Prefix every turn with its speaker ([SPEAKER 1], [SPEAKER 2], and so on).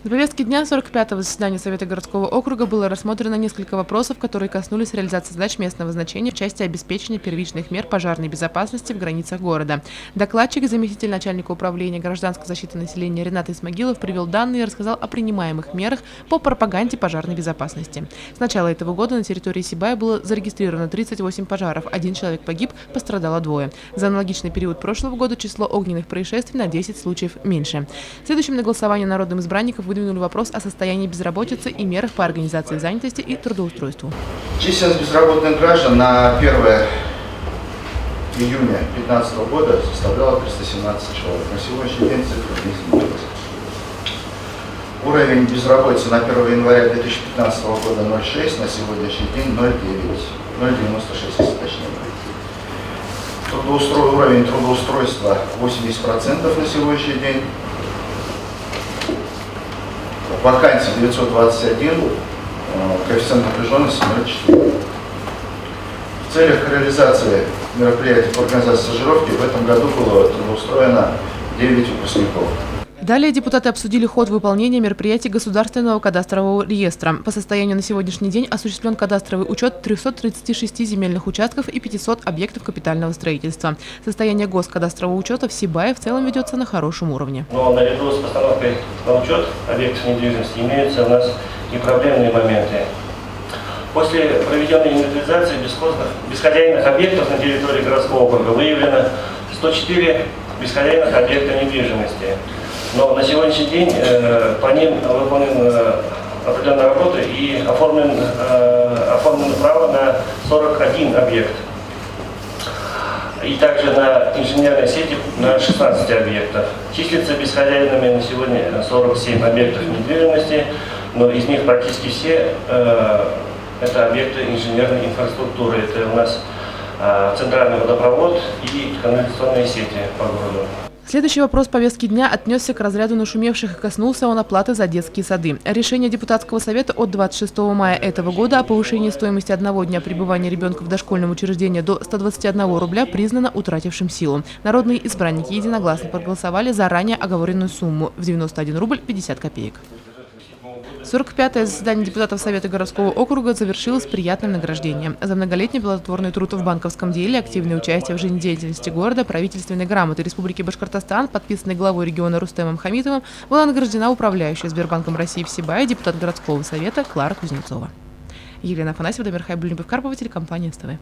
[SPEAKER 1] На повестке дня 45-го заседания Совета городского округа было рассмотрено несколько вопросов, которые коснулись реализации задач местного значения в части обеспечения первичных мер пожарной безопасности в границах города. Докладчик, заместитель начальника управления гражданской защиты населения Ренат Исмагилов привел данные и рассказал о принимаемых мерах по пропаганде пожарной безопасности. С начала этого года на территории Сибая было зарегистрировано 38 пожаров, 1 человек погиб, пострадало 2. За аналогичный период прошлого года число огненных происшествий на 10 случаев меньше. Следующим на голосование народным избранников выдвинули вопрос о состоянии безработицы и мерах по организации занятости и трудоустройству.
[SPEAKER 2] Численность безработных граждан на 1 июня 2015 года составляла 317 человек. На сегодняшний день цифра не изменилась. Уровень безработицы на 1 января 2015 года 0,6, на сегодняшний день 0,9, 0,96, если точнее. Уровень трудоустройства 80% на сегодняшний день. Вакансий 921, коэффициент напряженности 0,4. В целях реализации мероприятий по организации стажировки в этом году было трудоустроено 9 выпускников.
[SPEAKER 1] Далее депутаты обсудили ход выполнения мероприятий Государственного кадастрового реестра. По состоянию на сегодняшний день осуществлен кадастровый учет 336 земельных участков и 500 объектов капитального строительства. Состояние госкадастрового учета в Сибае в целом ведется на хорошем уровне.
[SPEAKER 3] Но наряду с постановкой на учет объектов недвижимости имеются у нас и проблемные моменты. После проведенной инвентаризации бесхозяйных объектов на территории городского округа выявлено 104 бесхозяйных объекта недвижимости. Но на сегодняшний день по ним выполнена определенная работа и оформлено право на 41 объект. И также на инженерной сети на 16 объектов. Числится бесхозяйными на сегодня 47 объектов недвижимости, но из них практически все это объекты инженерной инфраструктуры. Это у нас центральный водопровод и канализационные сети по городу.
[SPEAKER 1] Следующий вопрос повестки дня отнесся к разряду нашумевших и коснулся он оплаты за детские сады. Решение депутатского совета от 26 мая этого года о повышении стоимости одного дня пребывания ребенка в дошкольном учреждении до 121 рубля признано утратившим силу. Народные избранники единогласно проголосовали за ранее оговоренную сумму в 91 рубль 50 копеек. 45-е заседание депутатов Совета городского округа завершилось приятным награждением. За многолетний плодотворный труд в банковском деле, активное участие в жизнедеятельности города, правительственной грамоты Республики Башкортостан, подписанной главой региона Рустемом Хамитовым, была награждена управляющая Сбербанком России в Сибае депутат городского совета Клара Кузнецова. Елена Афанасьева, Дамир Хайбуллин, телекомпания СТВ.